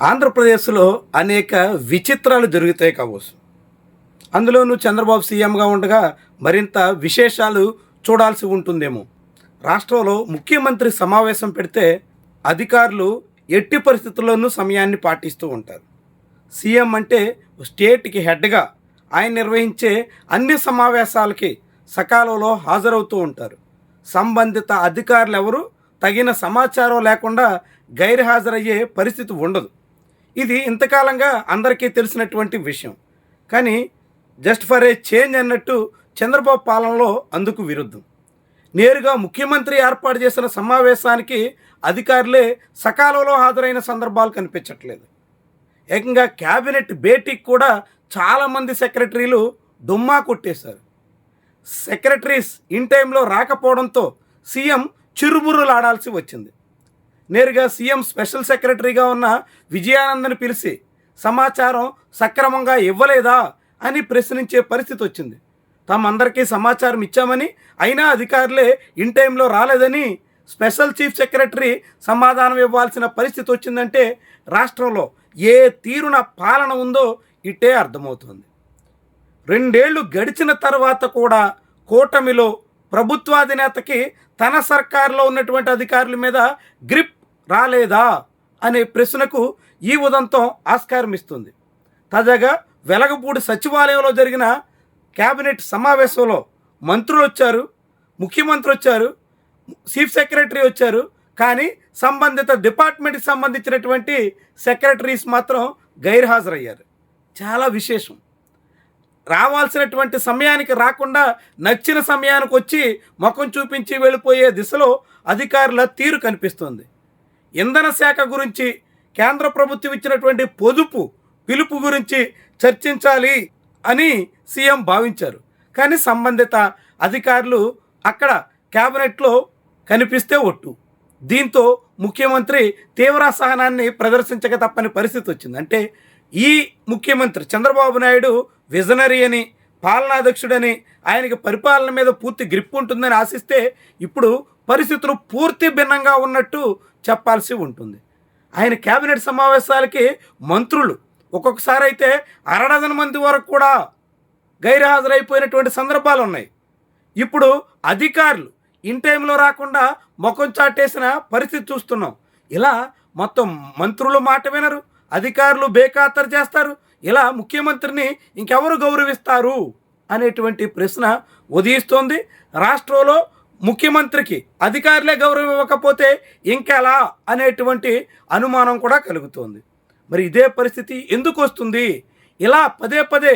ఆంధ్రప్రదేశ్లో అనేక విచిత్రాలు జరుగుతాయి కావచ్చు. అందులోనూ చంద్రబాబు సీఎంగా ఉండగా మరింత విశేషాలు చూడాల్సి ఉంటుందేమో. రాష్ట్రంలో ముఖ్యమంత్రి సమావేశం పెడితే అధికారులు ఎట్టి పరిస్థితుల్లోనూ సమయాన్ని పాటిస్తూ ఉంటారు. సీఎం అంటే స్టేట్కి హెడ్గా ఆయన నిర్వహించే అన్ని సమావేశాలకి సకాలంలో హాజరవుతూ ఉంటారు. సంబంధిత అధికారులు ఎవరు తగిన సమాచారం లేకుండా గైర్హాజరయ్యే పరిస్థితి ఉండదు. ఇది ఇంతకాలంగా అందరికీ తెలిసినటువంటి విషయం. కానీ జస్ట్ ఫర్ ఏ చేంజ్ అన్నట్టు చంద్రబాబు పాలనలో అందుకు విరుద్ధం. నేరుగా ముఖ్యమంత్రి ఏర్పాటు చేసిన సమావేశానికి అధికారులే సకాలంలో హాజరైన సందర్భాలు కనిపించట్లేదు. ఏకంగా క్యాబినెట్ భేటీకి కూడా చాలామంది సెక్రటరీలు డుమ్మా కొట్టేశారు. సెక్రటరీస్ ఇన్ టైంలో రాకపోవడంతో సీఎం చిరుబుర్రులాడాల్సి వచ్చింది. నేరుగా సీఎం స్పెషల్ సెక్రటరీగా ఉన్న విజయానందని పిలిచి సమాచారం సక్రమంగా ఇవ్వలేదా అని ప్రశ్నించే పరిస్థితి వచ్చింది. తామందరికీ సమాచారం ఇచ్చామని అయినా అధికారులే ఇన్ టైంలో రాలేదని స్పెషల్ చీఫ్ సెక్రటరీ సమాధానం ఇవ్వాల్సిన పరిస్థితి వచ్చిందంటే రాష్ట్రంలో ఏ తీరున పాలన ఉందో ఇట్టే అర్థమవుతుంది. 2 ఏళ్ళు గడిచిన తర్వాత కూడా కూటమిలో ప్రభుత్వాధినేతకి తన సర్కారులో ఉన్నటువంటి అధికారుల మీద గ్రిప్ రాలేదా అనే ప్రశ్నకు ఈ ఉదంతం ఆస్కారం ఇస్తుంది. తాజాగా వెలగపూడి సచివాలయంలో జరిగిన కేబినెట్ సమావేశంలో మంత్రులు వచ్చారు, ముఖ్యమంత్రి వచ్చారు, చీఫ్ సెక్రటరీ వచ్చారు. కానీ సంబంధిత డిపార్ట్మెంట్కి సంబంధించినటువంటి సెక్రటరీస్ మాత్రం గైర్హాజరయ్యారు. చాలా విశేషం. రావాల్సినటువంటి సమయానికి రాకుండా నచ్చిన సమయానికి వచ్చి ముఖం చూపించి వెళ్ళిపోయే దిశలో అధికారుల తీరు కనిపిస్తుంది. ఇంధన శాఖ గురించి కేంద్ర ప్రభుత్వం ఇచ్చినటువంటి పొదుపు పిలుపు గురించి చర్చించాలి అని సీఎం భావించారు. కానీ సంబంధిత అధికారులు అక్కడ క్యాబినెట్లో కనిపిస్తే ఒట్టు. దీంతో ముఖ్యమంత్రి తీవ్ర అసహనాన్ని ప్రదర్శించక తప్పని పరిస్థితి వచ్చింది. అంటే ఈ ముఖ్యమంత్రి చంద్రబాబు నాయుడు విజనరీ అని, పాలనాధ్యక్షుడని, ఆయనకి పరిపాలన మీద పూర్తి గ్రిప్ ఉంటుందని ఆశిస్తే ఇప్పుడు పరిస్థితులు పూర్తి భిన్నంగా ఉన్నట్టు చెప్పాల్సి ఉంటుంది. ఆయన కేబినెట్ సమావేశాలకి మంత్రులు ఒక్కొక్కసారి అయితే 6 మంది వరకు కూడా గైర్హాజరైపోయినటువంటి సందర్భాలు ఉన్నాయి. ఇప్పుడు అధికారులు ఇన్ టైంలో రాకుండా ముఖం చాటేసిన పరిస్థితి చూస్తున్నాం. ఇలా మొత్తం మంత్రులు మాట వినరు, అధికారులు బేఖాతరు చేస్తారు. ఇలా ముఖ్యమంత్రిని ఇంకెవరు గౌరవిస్తారు అనేటువంటి ప్రశ్న ఉదయిస్తోంది. రాష్ట్రంలో ముఖ్యమంత్రికి అధికారులే గౌరవం ఇవ్వకపోతే ఇంకెలా అనేటువంటి అనుమానం కూడా కలుగుతోంది. మరి ఇదే పరిస్థితి ఎందుకు వస్తుంది? ఇలా పదే పదే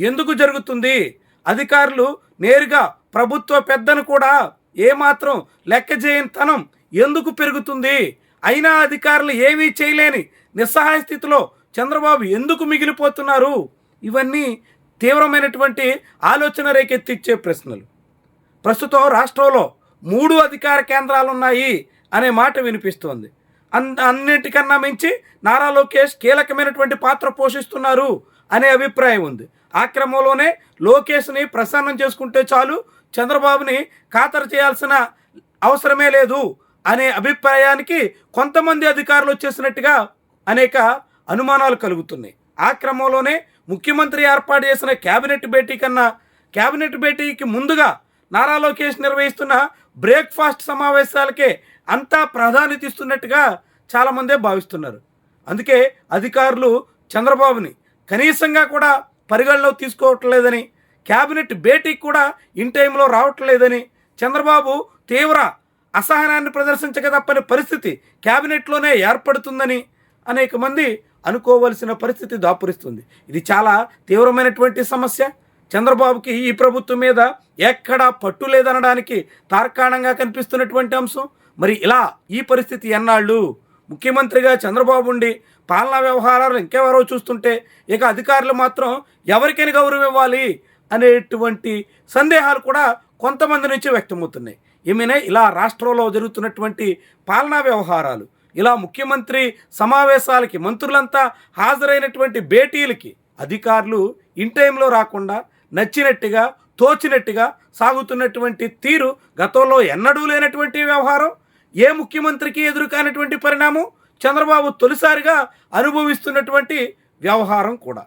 ఎందుకు జరుగుతుంది? అధికారులు నేరుగా ప్రభుత్వ పెద్దను కూడా ఏమాత్రం లెక్క చేయనితనం ఎందుకు పెరుగుతుంది? అయినా అధికారులు ఏమీ చేయలేని నిస్సహాయ స్థితిలో చంద్రబాబు ఎందుకు మిగిలిపోతున్నారు? ఇవన్నీ తీవ్రమైనటువంటి ఆలోచన రేకెత్తిచ్చే ప్రశ్నలు. ప్రస్తుతం రాష్ట్రంలో 3 అధికార కేంద్రాలు ఉన్నాయి అనే మాట వినిపిస్తోంది. అన్నిటికన్నా మించి నారా లోకేష్ కీలకమైనటువంటి పాత్ర పోషిస్తున్నారు అనే అభిప్రాయం ఉంది. ఆ క్రమంలోనే లోకేష్ని ప్రసన్నం చేసుకుంటే చాలు, చంద్రబాబుని ఖాతరు చేయాల్సిన అవసరమే లేదు అనే అభిప్రాయానికి కొంతమంది అధికారులు వచ్చేసినట్టుగా అనేక అనుమానాలు కలుగుతున్నాయి. ఆ క్రమంలోనే ముఖ్యమంత్రి ఏర్పాటు చేసిన క్యాబినెట్ భేటీకి ముందుగా నారా లోకేష్ నిర్వహిస్తున్న బ్రేక్ఫాస్ట్ సమావేశాలకే అంతా ప్రాధాన్యత ఇస్తున్నట్టుగా చాలామందే భావిస్తున్నారు. అందుకే అధికారులు చంద్రబాబుని కనీసంగా కూడా పరిగణలో తీసుకోవట్లేదని, క్యాబినెట్ భేటీకి కూడా ఇన్ టైంలో రావట్లేదని, చంద్రబాబు తీవ్ర అసహనాన్ని ప్రదర్శించక తప్పని పరిస్థితి క్యాబినెట్లోనే ఏర్పడుతుందని అనేక మంది అనుకోవలసిన పరిస్థితి దాపురిస్తుంది. ఇది చాలా తీవ్రమైనటువంటి సమస్య. చంద్రబాబుకి ఈ ప్రభుత్వం మీద ఎక్కడా పట్టు లేదనడానికి తార్కాణంగా కనిపిస్తున్నటువంటి అంశం. మరి ఇలా ఈ పరిస్థితి ఎన్నాళ్ళు? ముఖ్యమంత్రిగా చంద్రబాబు ఉండి పాలనా వ్యవహారాలు ఇంకెవరో చూస్తుంటే ఇక అధికారులు మాత్రం ఎవరికైనా గౌరవం ఇవ్వాలి అనేటువంటి సందేహాలు కూడా కొంతమంది నుంచి వ్యక్తమవుతున్నాయి. ఏమైనా ఇలా రాష్ట్రంలో జరుగుతున్నటువంటి పాలనా వ్యవహారాలు, ఇలా ముఖ్యమంత్రి సమావేశాలకి మంత్రులంతా హాజరైనటువంటి భేటీలకి అధికారులు ఇన్ టైంలో రాకుండా నచ్చినట్టుగా తోచినట్టుగా సాగుతున్నటువంటి తీరు గతంలో ఎన్నడూ లేనటువంటి వ్యవహారం. ఏ ముఖ్యమంత్రికి ఎదురు కానటువంటి పరిణామం. చంద్రబాబు తొలిసారిగా అనుభవిస్తున్నటువంటి వ్యవహారం కూడా.